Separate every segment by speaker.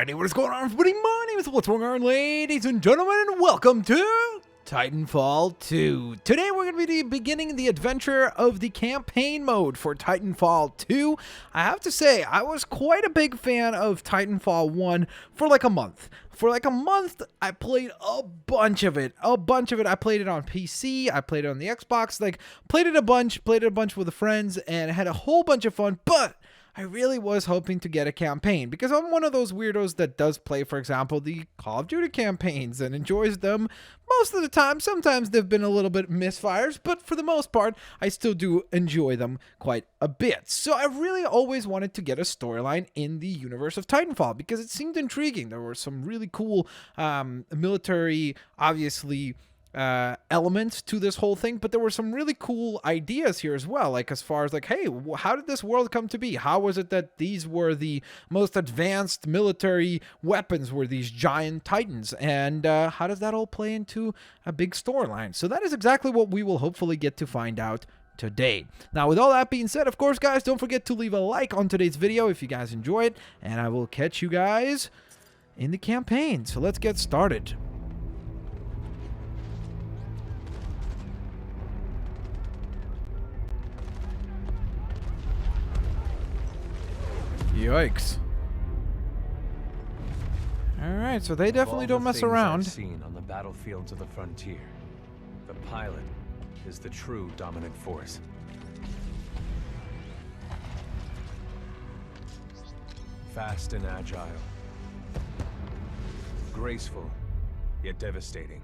Speaker 1: Hey, what is going on, everybody? My name is Blitzwinger, ladies and gentlemen, and welcome to Titanfall 2. Today we're going to be beginning the adventure of the campaign mode for Titanfall 2. I have to say, I was quite a big fan of Titanfall 1 for like a month. I played a bunch of it. I played it on PC, I played it on the Xbox, played it a bunch with friends, and had a whole bunch of fun, but I really was hoping to get a campaign because I'm one of those weirdos that does play, for example, the Call of Duty campaigns and enjoys them most of the time. Sometimes they've been a little bit misfires, but for the most part, I still do enjoy them quite a bit. So I really always wanted to get a storyline in the universe of Titanfall because it seemed intriguing. There were some really cool military, obviously, elements to this whole thing, but there were some really cool ideas here as well, like as far as hey, how did this world come to be? How was it that these were the most advanced military weapons, were these giant titans, and how does that all play into a big storyline? So that is exactly what we will hopefully get to find out today. Now, with all that being said, of course, guys, don't forget to leave a like on today's video if you guys enjoy it, and I will catch you guys in the campaign. So let's get started. Yikes. Alright, so they definitely don't mess around.
Speaker 2: I've seen on the battlefields of the frontier, the pilot is the true dominant force. Fast and agile. Graceful, yet devastating.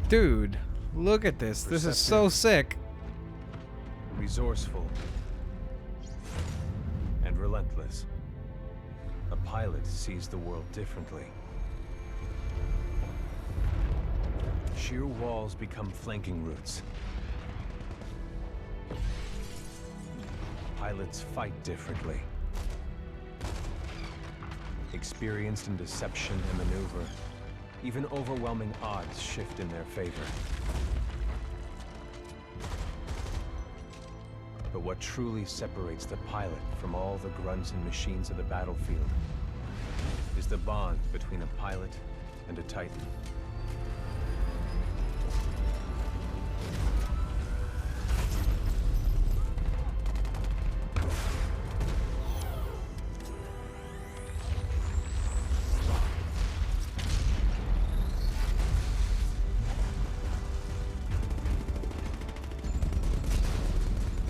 Speaker 1: Dude, look at this. This is so sick.
Speaker 2: Resourceful. And relentless. A pilot sees the world differently. Sheer walls become flanking routes. Pilots fight differently. Experienced in deception and maneuver, even overwhelming odds shift in their favor. But what truly separates the pilot from all the grunts and machines of the battlefield is the bond between a pilot and a Titan.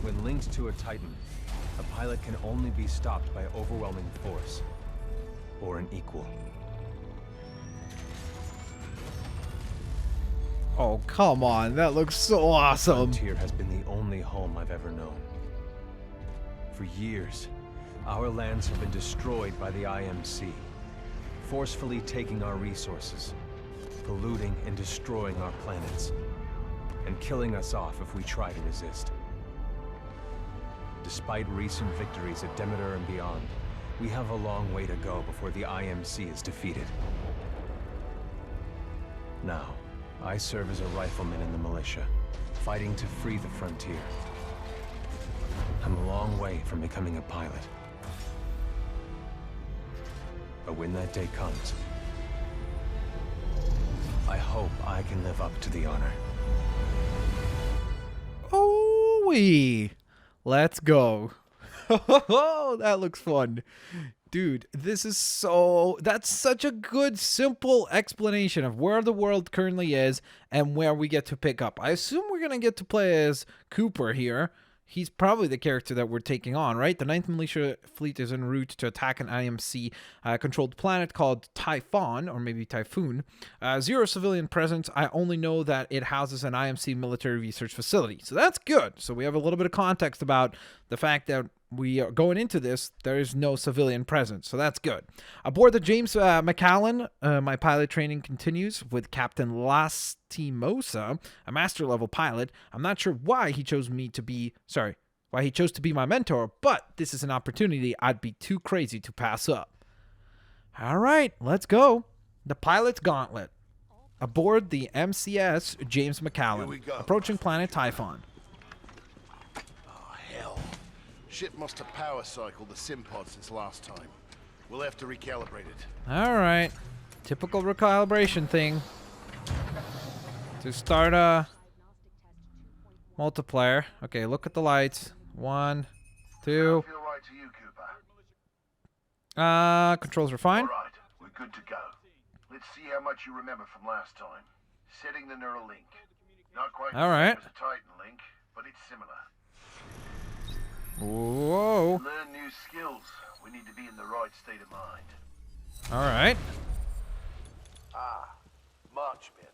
Speaker 2: When linked to a Titan, a pilot can only be stopped by overwhelming force, or an equal.
Speaker 1: Oh, come on. That looks so awesome.
Speaker 2: Frontier has been the only home I've ever known. For years, our lands have been destroyed by the IMC, forcefully taking our resources, polluting and destroying our planets, and killing us off if we try to resist. Despite recent victories at Demeter and beyond, we have a long way to go before the IMC is defeated. Now, I serve as a rifleman in the militia, fighting to free the frontier. I'm a long way from becoming a pilot. But when that day comes, I hope I can live up to the honor.
Speaker 1: Oh-wee. Let's go. Oh, that looks fun. Dude, that's such a good, simple explanation of where the world currently is and where we get to pick up. I assume we're going to get to play as Cooper here. He's probably the character that we're taking on, right? The 9th Militia Fleet is en route to attack an IMC-controlled planet called Typhon, or maybe Typhoon. Zero civilian presence. I only know that it houses an IMC military research facility. So that's good. So we have a little bit of context about the fact that we are going into this, there is no civilian presence, so that's good. Aboard the James McAllen, my pilot training continues with Captain Lastimosa, a master-level pilot. I'm not sure why he chose to be my mentor, but this is an opportunity I'd be too crazy to pass up. All right, let's go. The pilot's gauntlet. Aboard the MCS James McAllen, approaching planet Typhon.
Speaker 3: Ship must have power cycled the sim pod since last time. We'll have to recalibrate it.
Speaker 1: All right. Typical recalibration thing. To start a multiplayer. Okay, look at the lights. 1, 2.
Speaker 3: Feel right to you, Cooper?
Speaker 1: Controls are fine.
Speaker 3: All right, we're good to go. Let's see how much you remember from last time. Setting the neural link. Not quite
Speaker 1: All right.
Speaker 3: the same as a Titan link, but it's similar.
Speaker 1: Whoa.
Speaker 3: To learn new skills, we need to be in the right state of mind.
Speaker 1: All right.
Speaker 3: Ah, much better.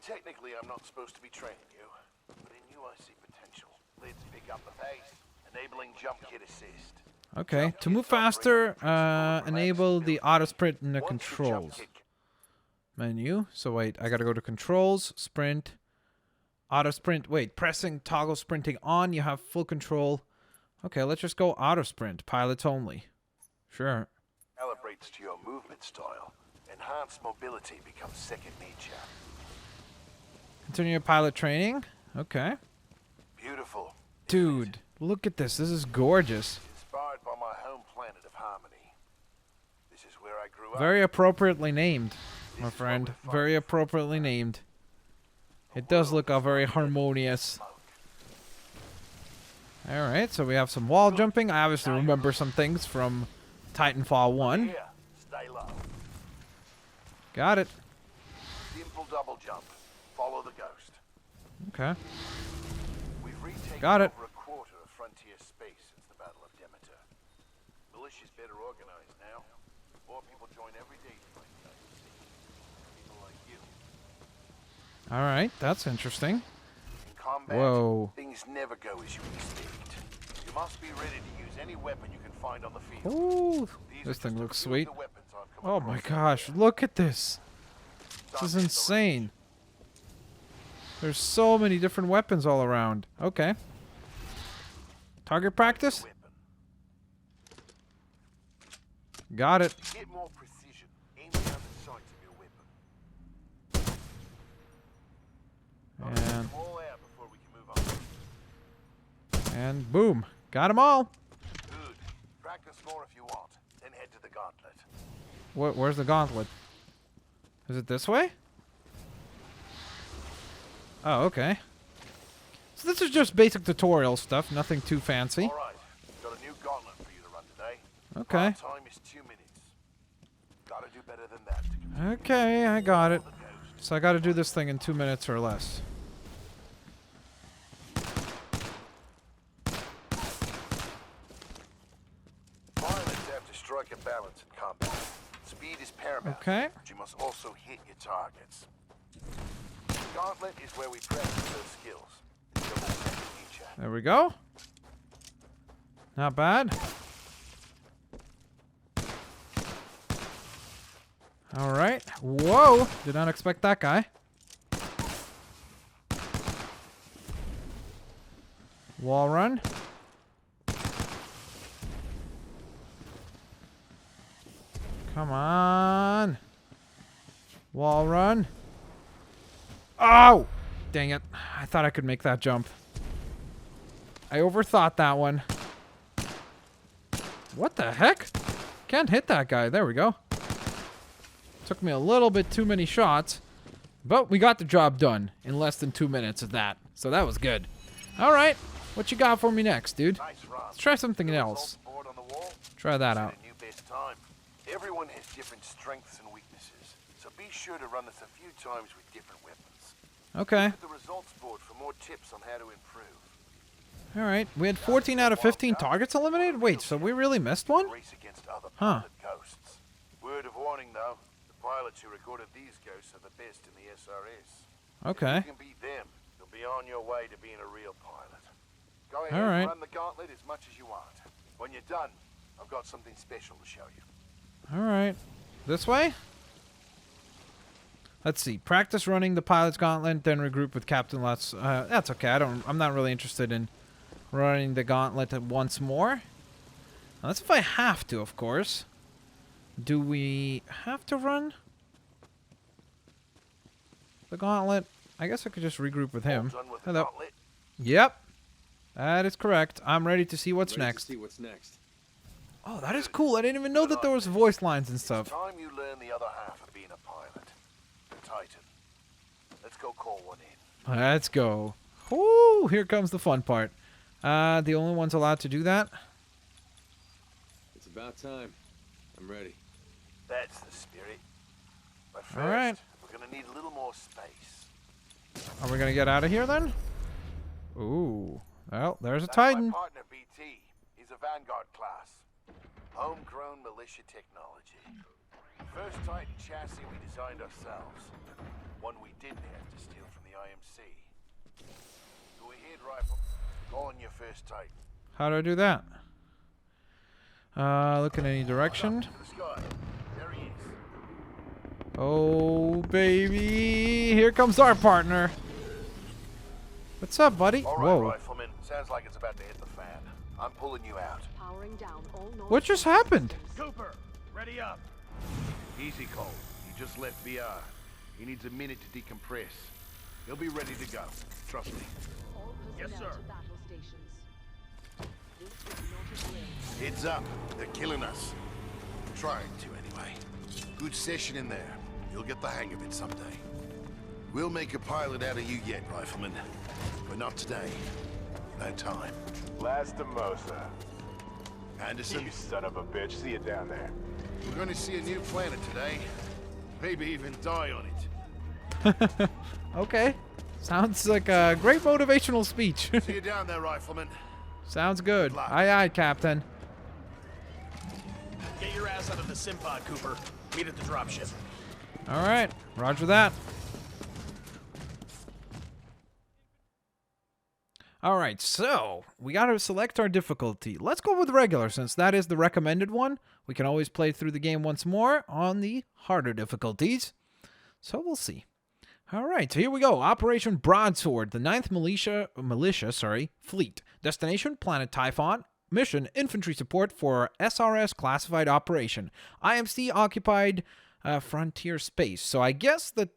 Speaker 3: Technically, I'm not supposed to be training you, but in you I see potential. Let's pick up the pace, enabling jump kit assist.
Speaker 1: Okay. To move faster, enable the auto sprint in the controls menu. So wait, I gotta go to controls, sprint, auto sprint. Wait, pressing toggle sprinting on, you have full control. Okay, let's just go auto sprint, pilots only. Sure.
Speaker 3: Calibrates to your movement style. Enhanced mobility becomes second nature.
Speaker 1: Continue pilot training. Okay.
Speaker 3: Beautiful.
Speaker 1: Dude, look at this. This is gorgeous.
Speaker 3: Inspired by my home planet of Harmony. This is where I grew up.
Speaker 1: Very appropriately named, my friend. Very appropriately named. It does look very harmonious. Alright, so we have some wall jumping. I obviously remember some things from Titanfall 1.
Speaker 3: Here, stay low.
Speaker 1: Got it.
Speaker 3: Simple double jump. Follow the ghost.
Speaker 1: Okay.
Speaker 3: We've retaken
Speaker 1: Got it.
Speaker 3: over a quarter of frontier space since the Battle of Demeter. Militia's better organized now. More people join every day to fight the IMC. People like you.
Speaker 1: Alright, that's interesting.
Speaker 3: In combat,
Speaker 1: Whoa.
Speaker 3: things never go as you expect. You must be ready to use any weapon you can find on the field.
Speaker 1: Ooh,
Speaker 3: These
Speaker 1: this
Speaker 3: are
Speaker 1: thing
Speaker 3: just a
Speaker 1: looks
Speaker 3: few
Speaker 1: sweet.
Speaker 3: of the weapons I've come
Speaker 1: Oh my
Speaker 3: across.
Speaker 1: gosh, look at this. This is insane. There's so many different weapons all around. Okay. Target practice? Got it.
Speaker 3: To get more precision, aim down the sights of your weapon.
Speaker 1: And
Speaker 3: All out before we can move on.
Speaker 1: and boom. Got them all.
Speaker 3: Good. Practice more if you want. Then head to the gauntlet.
Speaker 1: Where's the gauntlet? Is it this way? Oh, okay. So this is just basic tutorial stuff, nothing too fancy.
Speaker 3: All right. Got a new gauntlet for you to run today.
Speaker 1: Okay.
Speaker 3: Time is 2 minutes. Gotta do better than that. To continue
Speaker 1: Okay, I got it.
Speaker 3: the ghost.
Speaker 1: So I gotta do this thing in 2 minutes or less.
Speaker 3: Pilots have to strike a balance in combat. Speed is paramount.
Speaker 1: Okay.
Speaker 3: But you must also hit your targets. Gauntlet is where we practice those skills. It's double second nature.
Speaker 1: There we go. Not bad. Alright. Whoa! Did not expect that guy. Wall run. Come on. Wall run. Oh! Dang it. I thought I could make that jump. I overthought that one. What the heck? Can't hit that guy. There we go. Took me a little bit too many shots. But we got the job done in less than 2 minutes of that. So that was good. Alright. What you got for me next, dude?
Speaker 3: Nice run.
Speaker 1: Let's try something
Speaker 3: The
Speaker 1: else.
Speaker 3: results board on the wall.
Speaker 1: Try that
Speaker 3: Set
Speaker 1: out.
Speaker 3: a new best time. Everyone has different strengths and weaknesses, so be sure to run this a few times with different weapons.
Speaker 1: Okay.
Speaker 3: Look at the results board for more tips on how to improve.
Speaker 1: Alright. We had 14 out of 15 targets eliminated? Wait, so we really missed one?
Speaker 3: Race against other
Speaker 1: Huh.
Speaker 3: pilot ghosts. Word of warning, though, the pilots who recorded these ghosts are the best in the SRS.
Speaker 1: Okay.
Speaker 3: If you can beat them, you'll be on your way to being a real pilot. Go ahead
Speaker 1: All right.
Speaker 3: and run the gauntlet as much as you want. When you're done, I've got something special to show you.
Speaker 1: Alright. This way? Let's see. Practice running the pilot's gauntlet, then regroup with Captain Lutz. That's okay. I'm not really interested in running the gauntlet once more. Now, that's if I have to, of course. Do we have to run the gauntlet? I guess I could just regroup with him.
Speaker 3: All done with the
Speaker 1: Hello.
Speaker 3: gauntlet?
Speaker 1: Yep. That is correct. I'm ready to see what's next.
Speaker 2: See what's next.
Speaker 1: Oh, that is cool. I didn't even know that there was voice lines and stuff.
Speaker 3: Time you learn the other half of being a pilot. The Titan. Let's go call one in.
Speaker 1: Let's go. Woo! Here comes the fun part. The only ones allowed to do that.
Speaker 2: It's about time. I'm ready.
Speaker 3: That's the spirit. But first,
Speaker 1: All right.
Speaker 3: we're gonna need a little more space.
Speaker 1: Are we gonna get out of here then? Ooh. Well, there's a
Speaker 3: That's
Speaker 1: Titan.
Speaker 3: my partner BT. He's a Vanguard class. Homegrown militia technology. First Titan chassis we designed ourselves. One we didn't have to steal from the IMC. Go ahead, rifle. Call on your first Titan.
Speaker 1: How do I do that? Look in any direction.
Speaker 3: To the sky. There he is.
Speaker 1: Oh, baby. Here comes our partner. What's up, buddy?
Speaker 3: All right,
Speaker 1: Whoa.
Speaker 3: rifleman. Sounds like it's about to hit the fan. I'm pulling you out.
Speaker 4: Powering down all noise.
Speaker 1: What just happened?
Speaker 3: Cooper, ready up. Easy, Cole. He just left BR. He needs a minute to decompress. He'll be ready to go. Trust me.
Speaker 4: All
Speaker 3: Yes,
Speaker 4: personnel
Speaker 3: sir.
Speaker 4: to battle stations. This is not a drill.
Speaker 3: Heads up. They're killing us. Trying to, anyway. Good session in there. You'll get the hang of it someday. We'll make a pilot out of you yet, rifleman. But not today. No time.
Speaker 5: Lastimosa.
Speaker 3: Anderson,
Speaker 5: You son of a bitch. See you down there.
Speaker 3: we're going to see a new planet today. Maybe even die on it.
Speaker 1: Okay. Sounds like a great motivational speech.
Speaker 3: See you down there, rifleman.
Speaker 1: Sounds good.
Speaker 3: Good luck.
Speaker 1: Aye, aye, Captain.
Speaker 6: Get your ass out of the Simpod, Cooper. Meet at the dropship.
Speaker 1: All right. Roger that. All right, so we got to select our difficulty. Let's go with regular since that is the recommended one. We can always play through the game once more on the harder difficulties. So we'll see. All right, so here we go. Operation Broadsword, the 9th Militia Fleet. Destination, Planet Typhon. Mission, infantry support for SRS classified operation. IMC occupied frontier space. So I guess that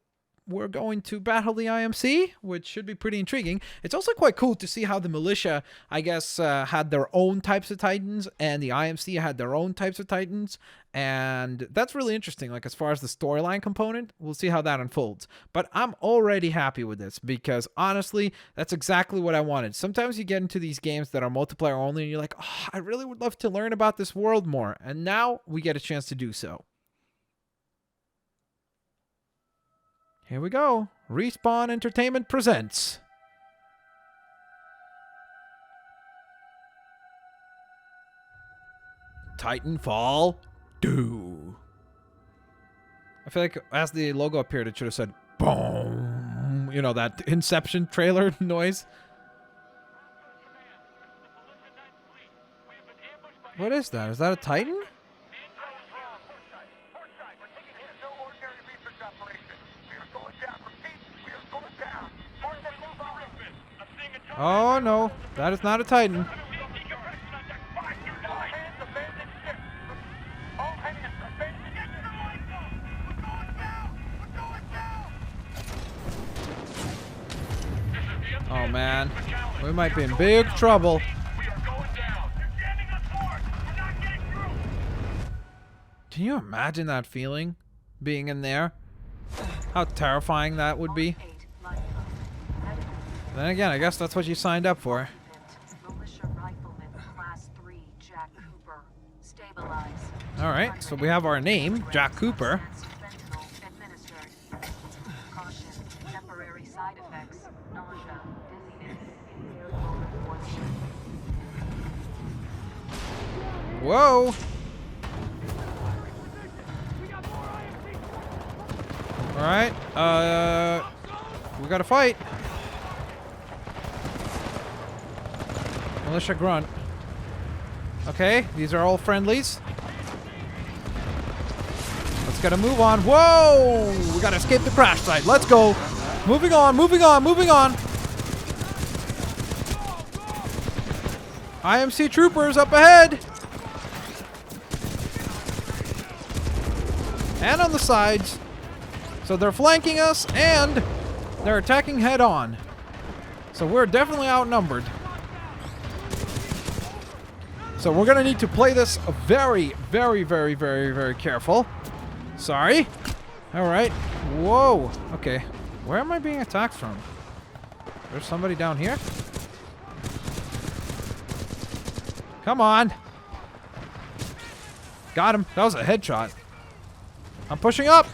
Speaker 1: we're going to battle the IMC, which should be pretty intriguing. It's also quite cool to see how the militia, I guess, had their own types of Titans, and the IMC had their own types of Titans, and that's really interesting. Like, as far as the storyline component, we'll see how that unfolds. But I'm already happy with this, because honestly, that's exactly what I wanted. Sometimes you get into these games that are multiplayer only, and you're like, oh, I really would love to learn about this world more, and now we get a chance to do so. Here we go. Respawn Entertainment presents Titanfall 2. I feel like as the logo appeared, it should have said boom. You know, that Inception trailer noise. What is that? Is that a Titan? Oh no, that is not a Titan. Oh man, we might be in big trouble. Can you imagine that feeling? Being in there? How terrifying that would be. Then again, I guess that's what you signed up for.
Speaker 4: Militia Rifleman, Class 3, Jack Cooper. Stabilize.
Speaker 1: Alright, so we have our name, Jack Cooper.
Speaker 4: Fentanyl administered. Caution, temporary side effects, nausea, dizziness, irritable absorption.
Speaker 1: Whoa! Alright, we gotta fight. Militia Grunt. Okay, these are all friendlies. Let's get a move on. Whoa! We gotta escape the crash site. Let's go. Moving on, moving on, moving on. IMC troopers up ahead. And on the sides. So they're flanking us and they're attacking head on. So we're definitely outnumbered. So we're gonna need to play this very, very, very, very, very careful. Sorry. All right. Whoa. Okay. Where am I being attacked from? There's somebody down here. Come on. Got him. That was a headshot. I'm pushing up.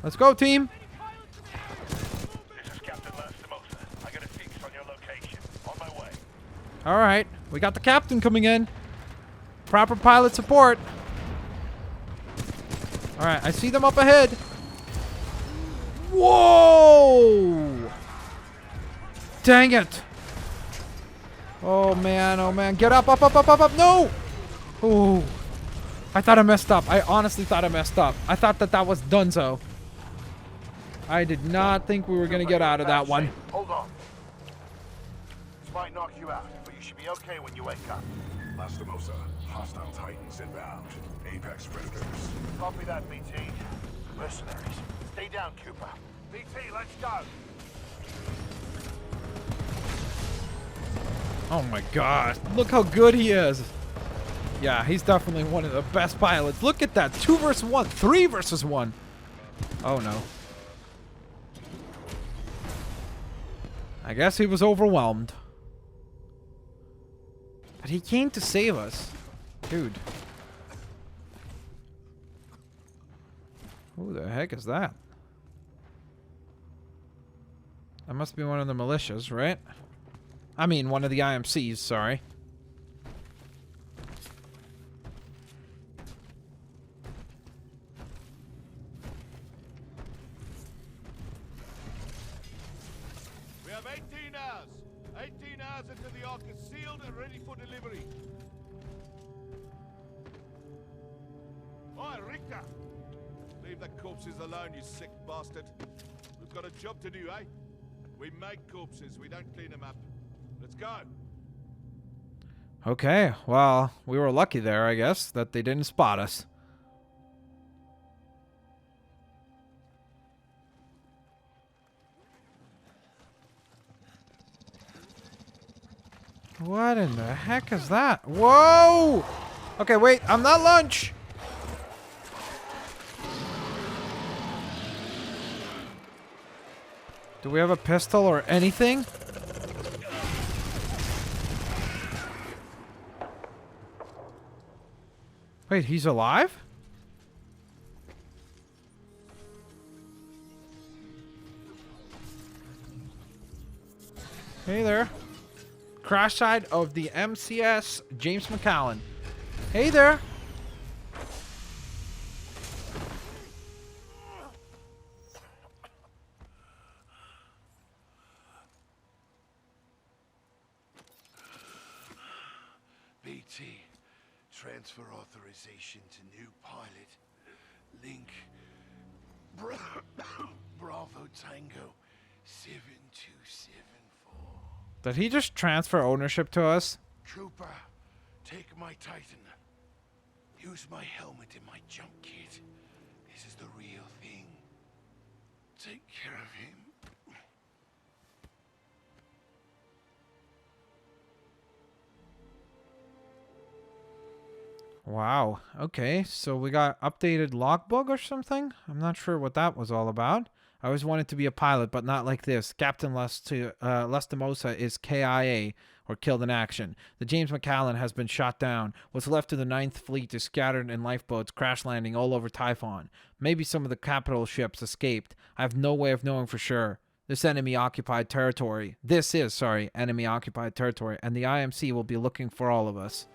Speaker 1: Let's go, team.
Speaker 5: This is Captain Lastimosa. I got a fix on your location. On my way.
Speaker 1: All right. We got the captain coming in. Proper pilot support. All right. I see them up ahead. Whoa! Dang it. Oh, man. Oh, man. Get up, up, up, up, up, up. No! Oh. I thought I messed up. I honestly thought I messed up. I thought that was donezo. I did not think we were going to get out of that one.
Speaker 3: Hold on. This might knock you out, but you should be okay when you wake up.
Speaker 5: Lastimosa, hostile Titans inbound. Apex predators.
Speaker 3: Copy that, BT. Mercenaries. Stay down, Cooper. BT, let's go.
Speaker 1: Oh my god. Look how good he is. Yeah, he's definitely one of the best pilots. Look at that. 2 versus 1. 3 versus 1. Oh no. I guess he was overwhelmed. But he came to save us. Dude. Who the heck is that? That must be one of the militias, right? I mean, one of the IMCs, sorry.
Speaker 7: We have 18 hours. 18 hours until the Ark is sealed and ready for delivery. Oi, Richter! Leave the corpses alone, you sick bastard. We've got a job to do, eh? We make corpses, we don't clean them up. Let's go.
Speaker 1: Okay, well, we were lucky there, I guess, that they didn't spot us. What in the heck is that? Whoa! Okay, wait, I'm not lunch! Do we have a pistol or anything? Wait, he's alive? Hey there. Crash site of the MCS James McCallan. Hey there.
Speaker 3: BT, transfer authorization to new pilot. Link, Bravo Tango 7274.
Speaker 1: Did he just transfer ownership to us?
Speaker 3: Trooper, take my Titan. Use my helmet and my jump kit. This is the real thing. Take care of him.
Speaker 1: Wow. Okay, so we got updated logbook or something? I'm not sure what that was all about. I always wanted to be a pilot, but not like this. Captain Lastimosa is KIA, or killed in action. The James McCallan has been shot down. What's left of the 9th Fleet is scattered in lifeboats, crash landing all over Typhon. Maybe some of the capital ships escaped. I have no way of knowing for sure. This is enemy occupied territory, and the IMC will be looking for all of us.